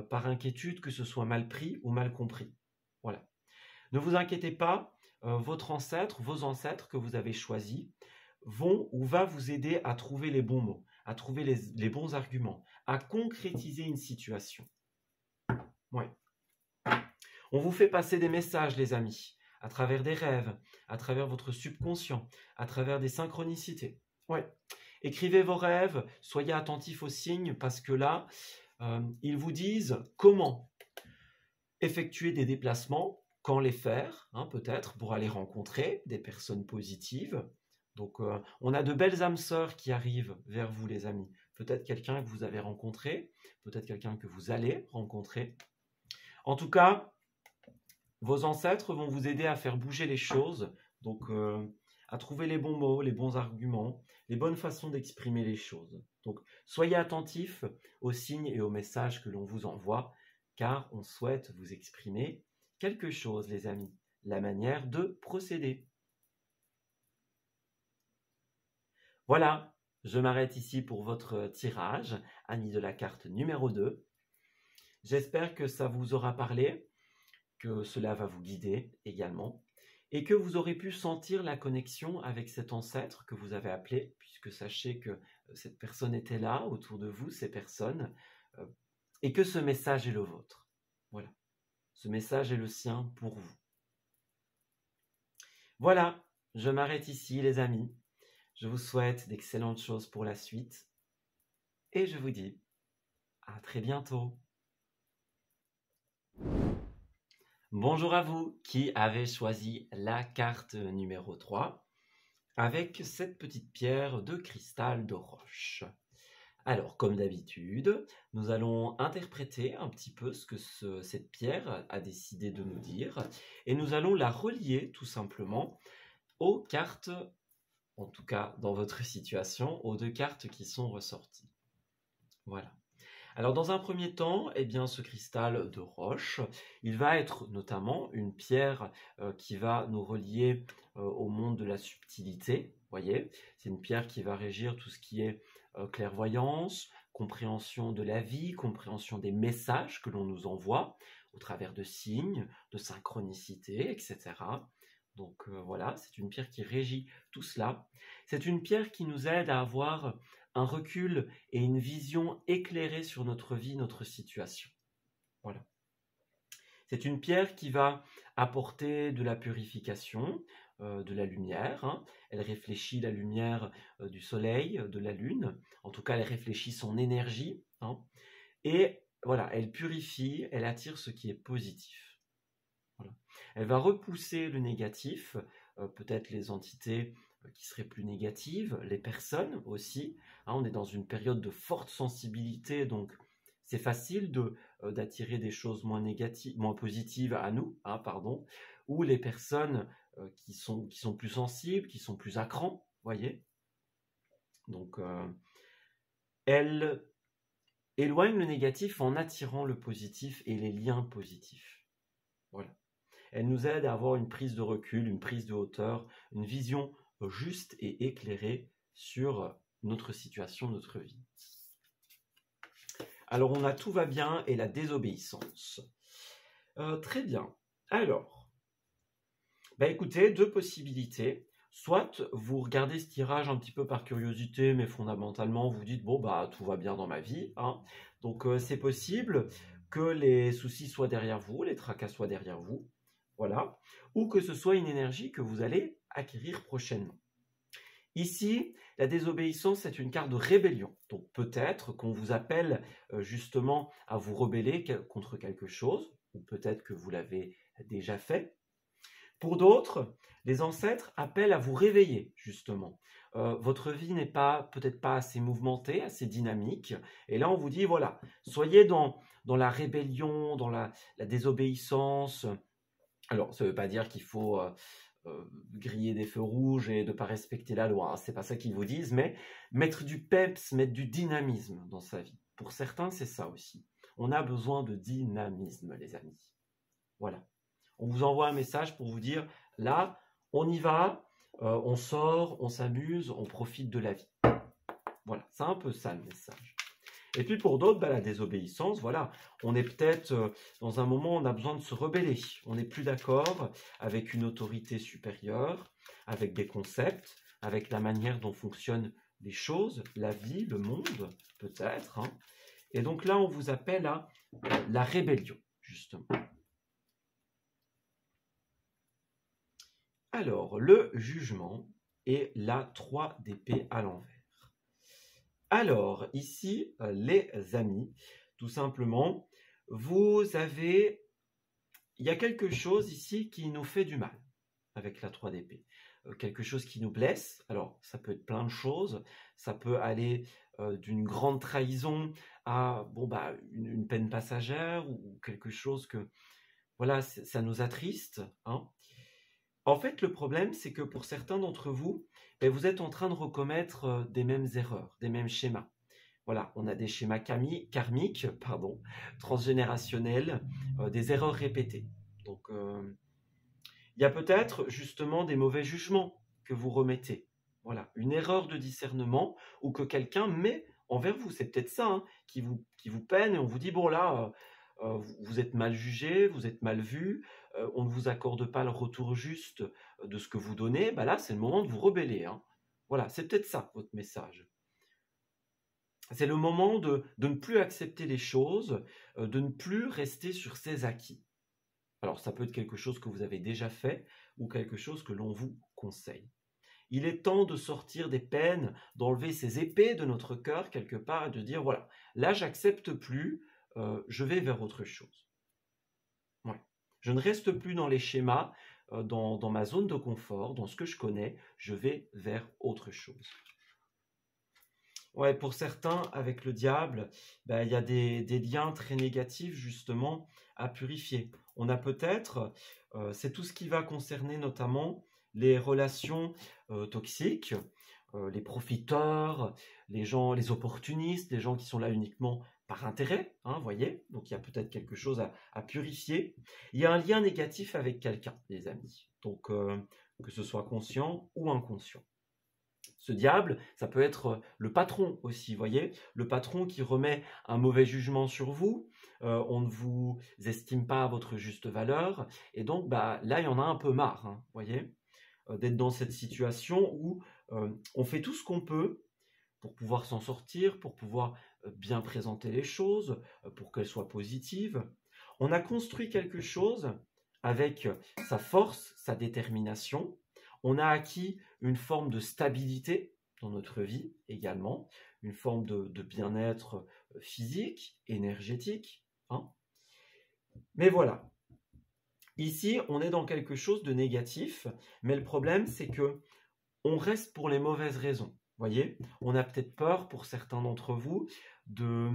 Speaker 1: par inquiétude que ce soit mal pris ou mal compris. Voilà. Ne vous inquiétez pas, vos ancêtres que vous avez choisis, va vous aider à trouver les bons mots, à trouver les bons arguments, à concrétiser une situation. Ouais. On vous fait passer des messages, les amis, à travers des rêves, à travers votre subconscient, à travers des synchronicités. Ouais. Écrivez vos rêves, soyez attentifs aux signes, parce que là, ils vous disent comment effectuer des déplacements, quand les faire, hein, peut-être, pour aller rencontrer des personnes positives. Donc, on a de belles âmes sœurs qui arrivent vers vous, les amis. Peut-être quelqu'un que vous avez rencontré, peut-être quelqu'un que vous allez rencontrer. En tout cas, vos ancêtres vont vous aider à faire bouger les choses, donc à trouver les bons mots, les bons arguments, les bonnes façons d'exprimer les choses. Donc, soyez attentifs aux signes et aux messages que l'on vous envoie, car on souhaite vous exprimer quelque chose, les amis, la manière de procéder. Voilà, je m'arrête ici pour votre tirage, amis de la carte numéro 2. J'espère que ça vous aura parlé, que cela va vous guider également, et que vous aurez pu sentir la connexion avec cet ancêtre que vous avez appelé, puisque sachez que cette personne était là, autour de vous, ces personnes, et que ce message est le vôtre. Voilà. Ce message est le sien pour vous. Voilà, je m'arrête ici, les amis. Je vous souhaite d'excellentes choses pour la suite. Et je vous dis à très bientôt. Bonjour à vous qui avez choisi la carte numéro 3 avec cette petite pierre de cristal de roche. Alors, comme d'habitude, nous allons interpréter un petit peu ce que cette pierre a décidé de nous dire et nous allons la relier tout simplement aux cartes, en tout cas dans votre situation, aux 2 cartes qui sont ressorties. Voilà. Alors, dans un premier temps, eh bien, ce cristal de roche, il va être notamment une pierre qui va nous relier au monde de la subtilité. Voyez, c'est une pierre qui va régir tout ce qui est clairvoyance, compréhension de la vie, compréhension des messages que l'on nous envoie au travers de signes, de synchronicité, etc. Donc voilà, c'est une pierre qui régit tout cela. C'est une pierre qui nous aide à avoir un recul et une vision éclairée sur notre vie, notre situation. Voilà. C'est une pierre qui va apporter de la purification, de la lumière. Hein. Elle réfléchit la lumière du soleil, de la lune. En tout cas, elle réfléchit son énergie. Hein. Et voilà, elle purifie, elle attire ce qui est positif. Voilà. Elle va repousser le négatif, peut-être les entités qui seraient plus négatives, les personnes aussi. Hein, on est dans une période de forte sensibilité, donc c'est facile d'attirer des choses moins négatives, moins positives à nous, hein, pardon, ou les personnes qui sont plus sensibles, qui sont plus à cran, voyez. Donc, elle éloigne le négatif en attirant le positif et les liens positifs. Voilà. Elle nous aide à avoir une prise de recul, une prise de hauteur, une vision juste et éclairée sur notre situation, notre vie. Alors, on a tout va bien et la désobéissance. Très bien. Alors, écoutez, deux possibilités. Soit vous regardez ce tirage un petit peu par curiosité, mais fondamentalement vous dites bon tout va bien dans ma vie, hein. Donc c'est possible que les soucis soient derrière vous, les tracas soient derrière vous, voilà, ou que ce soit une énergie que vous allez acquérir prochainement. Ici, la désobéissance est une carte de rébellion. Donc peut-être qu'on vous appelle justement à vous rebeller contre quelque chose, ou peut-être que vous l'avez déjà fait. Pour d'autres, les ancêtres appellent à vous réveiller, justement. Votre vie n'est peut-être pas assez mouvementée, assez dynamique. Et là, on vous dit, voilà, soyez dans la rébellion, dans la désobéissance. Alors, ça ne veut pas dire qu'il faut griller des feux rouges et de ne pas respecter la loi. Hein. Ce n'est pas ça qu'ils vous disent, mais mettre du peps, mettre du dynamisme dans sa vie. Pour certains, c'est ça aussi. On a besoin de dynamisme, les amis. Voilà. On vous envoie un message pour vous dire, là, on y va, on sort, on s'amuse, on profite de la vie. Voilà, c'est un peu ça le message. Et puis pour d'autres, la désobéissance, voilà, on est peut-être dans un moment où on a besoin de se rebeller. On n'est plus d'accord avec une autorité supérieure, avec des concepts, avec la manière dont fonctionnent les choses, la vie, le monde, peut-être. Hein. Et donc là, on vous appelle à la rébellion, justement. Alors, le jugement et la 3 d'épée à l'envers. Alors, ici, les amis, tout simplement, il y a quelque chose ici qui nous fait du mal avec la 3 d'épée. Quelque chose qui nous blesse. Alors, ça peut être plein de choses. Ça peut aller d'une grande trahison à une peine passagère ou quelque chose que, voilà, ça nous attriste, hein. En fait, le problème, c'est que pour certains d'entre vous, vous êtes en train de recommettre des mêmes erreurs, des mêmes schémas. Voilà, on a des schémas karmiques, transgénérationnels, des erreurs répétées. Donc, il y a peut-être justement des mauvais jugements que vous remettez. Voilà, une erreur de discernement ou que quelqu'un met envers vous. C'est peut-être ça hein, qui vous peine et on vous dit, bon là, vous êtes mal jugé, vous êtes mal vu, on ne vous accorde pas le retour juste de ce que vous donnez, là, c'est le moment de vous rebeller. Hein. Voilà, c'est peut-être ça, votre message. C'est le moment de ne plus accepter les choses, de ne plus rester sur ses acquis. Alors, ça peut être quelque chose que vous avez déjà fait ou quelque chose que l'on vous conseille. Il est temps de sortir des peines, d'enlever ces épées de notre cœur quelque part et de dire, voilà, là, j'accepte plus, je vais vers autre chose. Ouais. Je ne reste plus dans les schémas, dans ma zone de confort, dans ce que je connais, je vais vers autre chose. Ouais, pour certains, avec le diable, il y a des liens très négatifs justement à purifier. On a peut-être, c'est tout ce qui va concerner notamment les relations toxiques, les profiteurs, les gens, les opportunistes, les gens qui sont là uniquement par intérêt, hein, voyez. Donc il y a peut-être quelque chose à purifier. Il y a un lien négatif avec quelqu'un, les amis. Donc que ce soit conscient ou inconscient. Ce diable, ça peut être le patron aussi, voyez, le patron qui remet un mauvais jugement sur vous, on ne vous estime pas à votre juste valeur, et donc là, il y en a un peu marre, hein, voyez, d'être dans cette situation où on fait tout ce qu'on peut pour pouvoir s'en sortir, pour pouvoir bien présenter les choses, pour qu'elles soient positives. On a construit quelque chose avec sa force, sa détermination. On a acquis une forme de stabilité dans notre vie également, une forme de bien-être physique, énergétique. Hein. Mais voilà, Ici, on est dans quelque chose de négatif, mais le problème, c'est que on reste pour les mauvaises raisons. Voyez, on a peut-être peur pour certains d'entre vous de,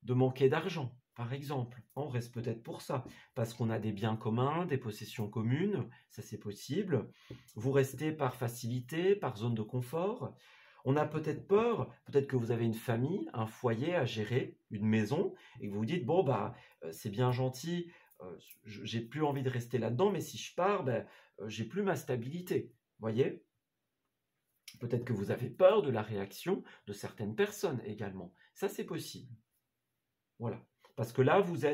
Speaker 1: de manquer d'argent, par exemple. On reste peut-être pour ça, parce qu'on a des biens communs, des possessions communes, ça c'est possible. Vous restez par facilité, par zone de confort. On a peut-être peur, peut-être que vous avez une famille, un foyer à gérer, une maison, et que vous vous dites, bon, bah, c'est bien gentil, j'ai plus envie de rester là-dedans, mais si je pars, ben, j'ai plus ma stabilité. Voyez? Peut-être que vous avez peur de la réaction de certaines personnes également. Ça, c'est possible. Voilà. Parce que là, vous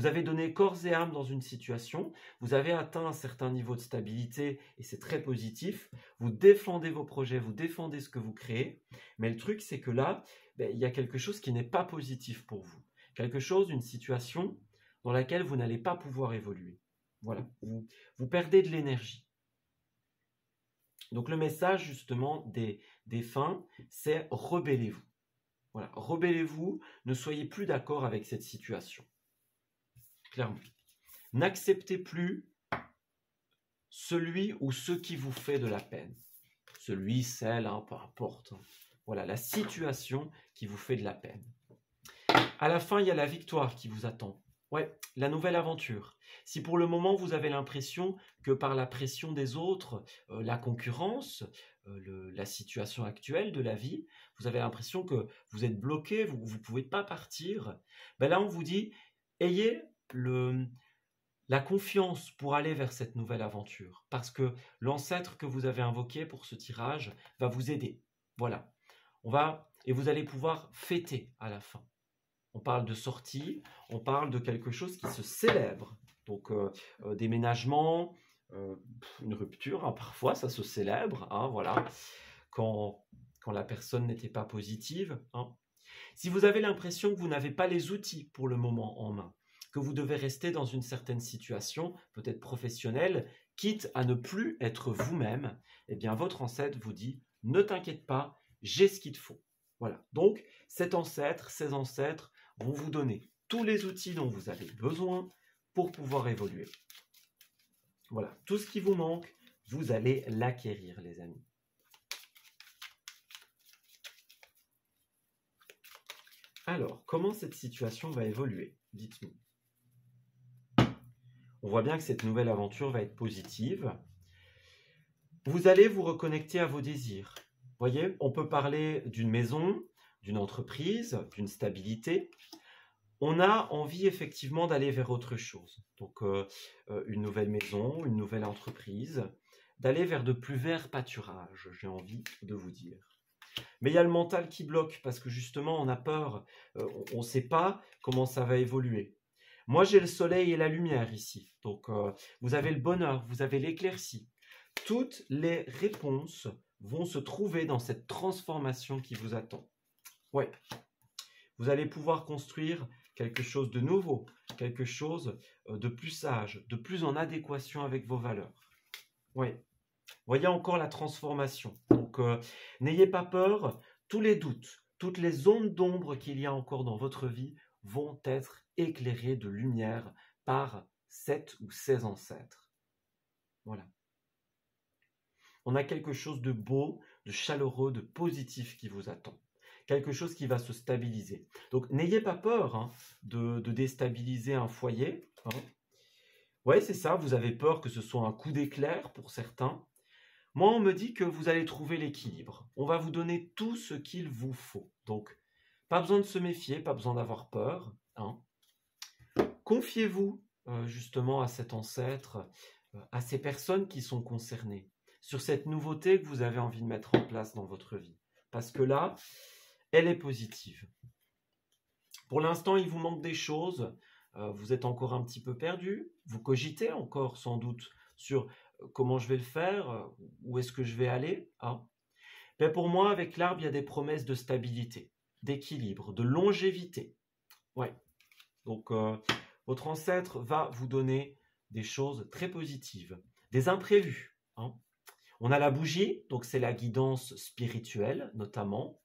Speaker 1: avez donné corps et âme dans une situation, vous avez atteint un certain niveau de stabilité et c'est très positif. Vous défendez vos projets, vous défendez ce que vous créez. Mais le truc, c'est que là, ben, il y a quelque chose qui n'est pas positif pour vous. Quelque chose, une situation dans laquelle vous n'allez pas pouvoir évoluer. Voilà. Vous perdez de l'énergie. Donc le message justement des défunts, c'est rebellez-vous. Voilà, rebellez-vous, ne soyez plus d'accord avec cette situation. Clairement. N'acceptez plus celui ou ce qui vous fait de la peine. Celui, celle, hein, peu importe. Voilà, la situation qui vous fait de la peine. À la fin, il y a la victoire qui vous attend. Ouais, la nouvelle aventure. Si pour le moment vous avez l'impression que par la pression des autres, la concurrence, la situation actuelle de la vie, vous avez l'impression que vous êtes bloqué, vous ne pouvez pas partir, ben là on vous dit, ayez la confiance pour aller vers cette nouvelle aventure. Parce que l'ancêtre que vous avez invoqué pour ce tirage va vous aider. Voilà. Et vous allez pouvoir fêter à la fin. On parle de sortie, on parle de quelque chose qui se célèbre. Donc, déménagement, une rupture, hein, parfois ça se célèbre, hein, voilà, quand la personne n'était pas positive. Hein. Si vous avez l'impression que vous n'avez pas les outils pour le moment en main, que vous devez rester dans une certaine situation, peut-être professionnelle, quitte à ne plus être vous-même, eh bien votre ancêtre vous dit « Ne t'inquiète pas, j'ai ce qu'il te faut ». Voilà, donc cet ancêtre, ces ancêtres vont vous donner tous les outils dont vous avez besoin pour pouvoir évoluer. Voilà, tout ce qui vous manque, vous allez l'acquérir, les amis. Alors, comment cette situation va évoluer? Dites-nous. On voit bien que cette nouvelle aventure va être positive. Vous allez vous reconnecter à vos désirs. Vous voyez, on peut parler d'une maison, d'une entreprise, d'une stabilité. On a envie effectivement d'aller vers autre chose. Donc, une nouvelle maison, une nouvelle entreprise, d'aller vers de plus verts pâturages, j'ai envie de vous dire. Mais il y a le mental qui bloque parce que justement, on a peur, on ne sait pas comment ça va évoluer. Moi, j'ai le soleil et la lumière ici. Donc, vous avez le bonheur, vous avez l'éclaircie. Toutes les réponses vont se trouver dans cette transformation qui vous attend. Ouais. Vous allez pouvoir construire quelque chose de nouveau, quelque chose de plus sage, de plus en adéquation avec vos valeurs. Oui. Voyez encore la transformation. Donc, n'ayez pas peur. Tous les doutes, toutes les zones d'ombre qu'il y a encore dans votre vie vont être éclairées de lumière par 7 ou 16 ancêtres. Voilà. On a quelque chose de beau, de chaleureux, de positif qui vous attend. Quelque chose qui va se stabiliser. Donc, n'ayez pas peur hein, de déstabiliser un foyer. Hein. Oui, c'est ça, vous avez peur que ce soit un coup d'éclair pour certains. Moi, on me dit que vous allez trouver l'équilibre. On va vous donner tout ce qu'il vous faut. Donc, pas besoin de se méfier, pas besoin d'avoir peur. Hein. Confiez-vous justement à cet ancêtre, à ces personnes qui sont concernées, sur cette nouveauté que vous avez envie de mettre en place dans votre vie. Parce que là, elle est positive. Pour l'instant, il vous manque des choses. Vous êtes encore un petit peu perdu. Vous cogitez encore sans doute sur comment je vais le faire, où est-ce que je vais aller. Hein. Ben pour moi, avec l'arbre, il y a des promesses de stabilité, d'équilibre, de longévité. Ouais. Donc, votre ancêtre va vous donner des choses très positives, des imprévus. Hein. On a la bougie, donc c'est la guidance spirituelle notamment.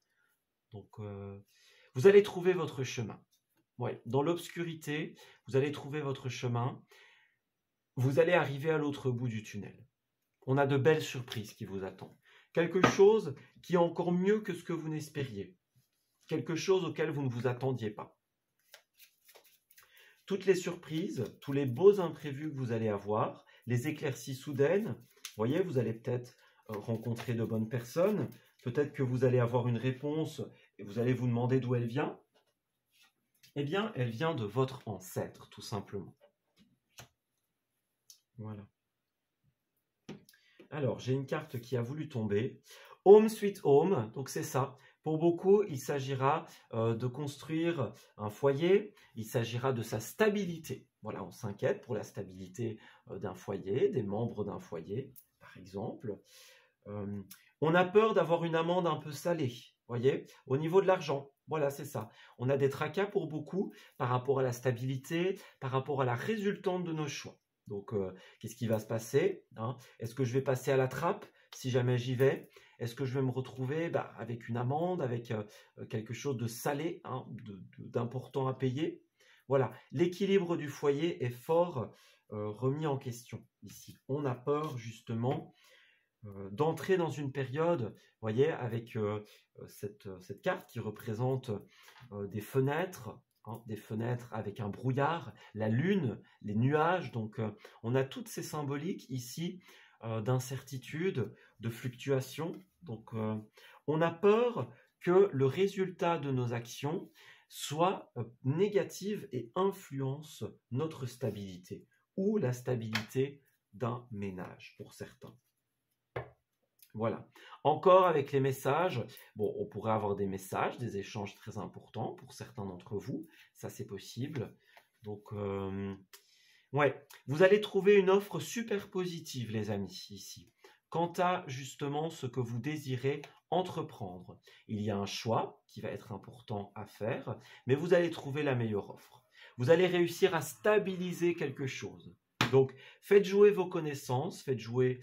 Speaker 1: Donc, vous allez trouver votre chemin. Ouais, dans l'obscurité, vous allez trouver votre chemin. vous allez arriver à l'autre bout du tunnel. On a de belles surprises qui vous attendent. Quelque chose qui est encore mieux que ce que vous n'espériez. Quelque chose auquel vous ne vous attendiez pas. Toutes les surprises, tous les beaux imprévus que vous allez avoir, les éclaircies soudaines, vous voyez, vous allez peut-être rencontrer de bonnes personnes, peut-être que vous allez avoir une réponse et vous allez vous demander d'où elle vient. Eh bien, elle vient de votre ancêtre, tout simplement. Voilà. Alors, j'ai une carte qui a voulu tomber. Home Sweet Home, donc c'est ça. Pour beaucoup, il s'agira de construire un foyer, il s'agira de sa stabilité. Voilà, on s'inquiète pour la stabilité d'un foyer, des membres d'un foyer, par exemple. On a peur d'avoir une amende un peu salée, voyez, au niveau de l'argent. Voilà, c'est ça. On a des tracas pour beaucoup par rapport à la stabilité, par rapport à la résultante de nos choix. Donc, qu'est-ce qui va se passer, hein? Est-ce que je vais passer à la trappe si jamais j'y vais? Est-ce que je vais me retrouver avec une amende, avec quelque chose de salé, hein, d'important à payer? Voilà, l'équilibre du foyer est fort remis en question ici. On a peur justement d'entrer dans une période, vous voyez, avec cette carte qui représente des fenêtres, hein, des fenêtres avec un brouillard, la lune, les nuages. Donc, on a toutes ces symboliques ici d'incertitude, de fluctuation. Donc, on a peur que le résultat de nos actions soit négative et influence notre stabilité ou la stabilité d'un ménage pour certains. Voilà. Encore avec les messages, bon, on pourrait avoir des messages, des échanges très importants pour certains d'entre vous, ça c'est possible. Donc, ouais, vous allez trouver une offre super positive, les amis, ici. Quant à justement ce que vous désirez entreprendre, il y a un choix qui va être important à faire, mais vous allez trouver la meilleure offre. Vous allez réussir à stabiliser quelque chose. Donc, faites jouer vos connaissances, faites jouer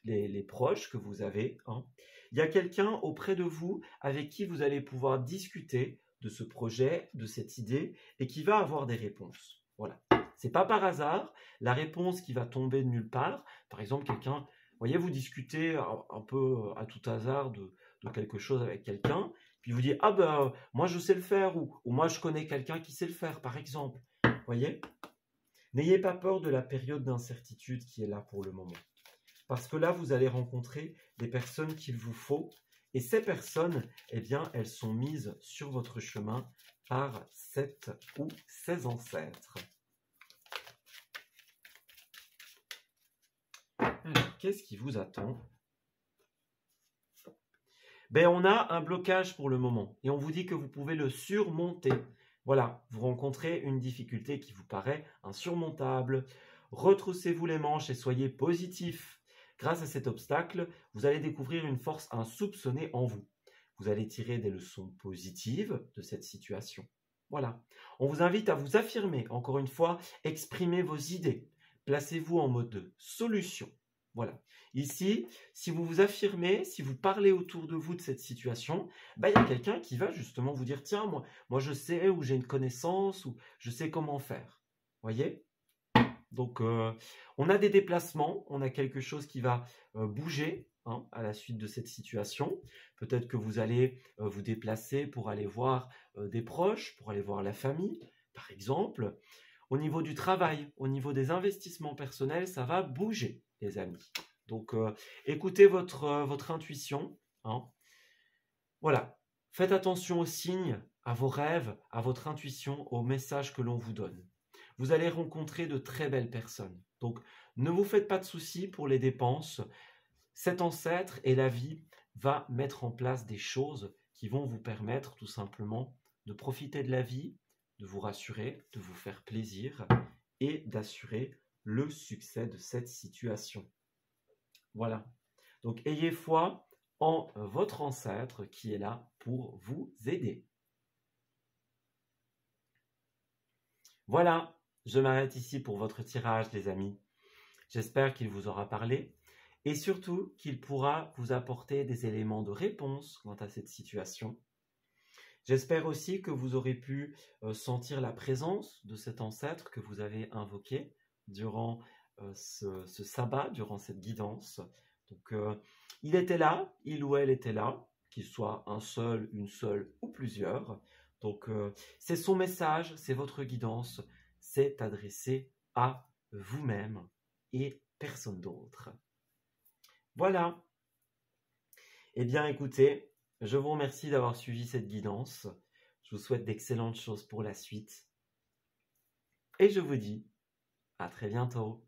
Speaker 1: les proches que vous avez, hein. Il y a quelqu'un auprès de vous avec qui vous allez pouvoir discuter de ce projet, de cette idée, et qui va avoir des réponses. Voilà. C'est pas par hasard la réponse qui va tomber de nulle part. Par exemple, quelqu'un, vous voyez, vous discutez un peu à tout hasard de quelque chose avec quelqu'un, puis vous dites, ah ben, moi je sais le faire, ou moi je connais quelqu'un qui sait le faire, par exemple. Vous voyez ? N'ayez pas peur de la période d'incertitude qui est là pour le moment. Parce que là, vous allez rencontrer des personnes qu'il vous faut. Et ces personnes, eh bien, elles sont mises sur votre chemin par 7 ou 16 ancêtres. Alors, qu'est-ce qui vous attend? Ben, on a un blocage pour le moment. Et on vous dit que vous pouvez le surmonter. Voilà, vous rencontrez une difficulté qui vous paraît insurmontable. Retroussez-vous les manches et soyez positif. Grâce à cet obstacle, vous allez découvrir une force insoupçonnée en vous. Vous allez tirer des leçons positives de cette situation. Voilà. On vous invite à vous affirmer. Encore une fois, exprimez vos idées. Placez-vous en mode solution. Voilà. Ici, si vous vous affirmez, si vous parlez autour de vous de cette situation, il y a quelqu'un qui va justement vous dire, tiens, moi je sais, ou j'ai une connaissance, ou je sais comment faire. Voyez? Donc, on a des déplacements, on a quelque chose qui va bouger, hein, à la suite de cette situation. Peut-être que vous allez vous déplacer pour aller voir des proches, pour aller voir la famille, par exemple. Au niveau du travail, au niveau des investissements personnels, ça va bouger, les amis. Donc, écoutez votre intuition, hein. Voilà. Faites attention aux signes, à vos rêves, à votre intuition, aux messages que l'on vous donne. Vous allez rencontrer de très belles personnes. Donc, ne vous faites pas de soucis pour les dépenses. Cet ancêtre et la vie va mettre en place des choses qui vont vous permettre tout simplement de profiter de la vie, de vous rassurer, de vous faire plaisir et d'assurer le succès de cette situation. Voilà. Donc, ayez foi en votre ancêtre qui est là pour vous aider. Voilà, je m'arrête ici pour votre tirage, les amis. J'espère qu'il vous aura parlé et surtout qu'il pourra vous apporter des éléments de réponse quant à cette situation. J'espère aussi que vous aurez pu sentir la présence de cet ancêtre que vous avez invoqué durant ce sabbat, durant cette guidance. Donc, il était là, il ou elle était là, qu'il soit un seul, une seule ou plusieurs. Donc, c'est son message, c'est votre guidance, c'est adressé à vous-même et personne d'autre. Voilà. Eh bien, écoutez, je vous remercie d'avoir suivi cette guidance. Je vous souhaite d'excellentes choses pour la suite. Et je vous dis à très bientôt.